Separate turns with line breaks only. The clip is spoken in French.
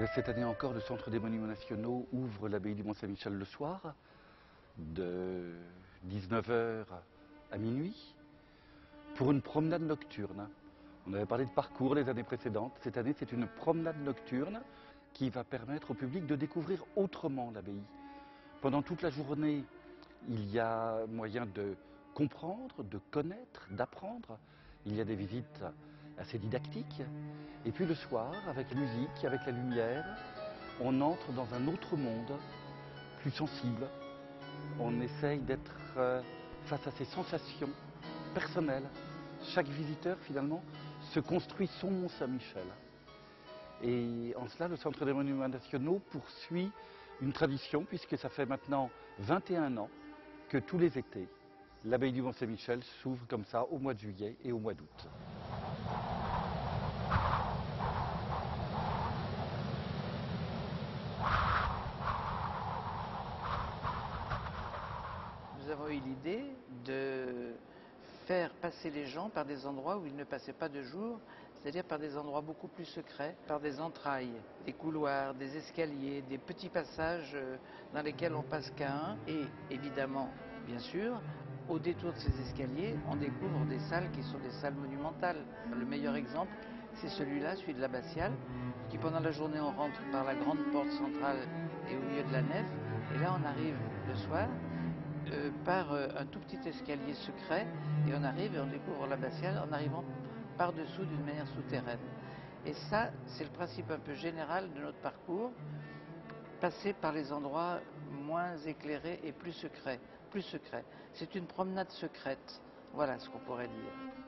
Cette année encore, le Centre des Monuments Nationaux ouvre l'abbaye du Mont-Saint-Michel le soir, de 19 h à minuit, pour une promenade nocturne. On avait parlé de parcours les années précédentes. Cette année, c'est une promenade nocturne qui va permettre au public de découvrir autrement l'abbaye. Pendant toute la journée, il y a moyen de comprendre, de connaître, d'apprendre. Il y a des visites assez didactiques. Et puis le soir, avec musique, avec la lumière, on entre dans un autre monde, plus sensible. On essaye d'être face à ses sensations personnelles. Chaque visiteur, finalement, se construit son Mont-Saint-Michel. Et en cela, le Centre des Monuments Nationaux poursuit une tradition, puisque ça fait maintenant 21 ans que tous les étés, l'abbaye du Mont-Saint-Michel s'ouvre comme ça au mois de juillet et au mois d'août.
Nous avons eu l'idée de faire passer les gens par des endroits où ils ne passaient pas de jour, c'est-à-dire par des endroits beaucoup plus secrets, par des entrailles, des couloirs, des escaliers, des petits passages dans lesquels on passe qu'à un. Et évidemment, bien sûr, au détour de ces escaliers, on découvre des salles qui sont des salles monumentales. Le meilleur exemple, c'est celui-là, celui de l'abbatiale, qui pendant la journée on rentre par la grande porte centrale et au milieu de la nef, et là on arrive le soir par un tout petit escalier secret, et on arrive et on découvre l'abbatiale en arrivant par-dessous d'une manière souterraine. Et ça, c'est le principe un peu général de notre parcours, passer par les endroits moins éclairés et plus secrets. C'est une promenade secrète, voilà ce qu'on pourrait dire.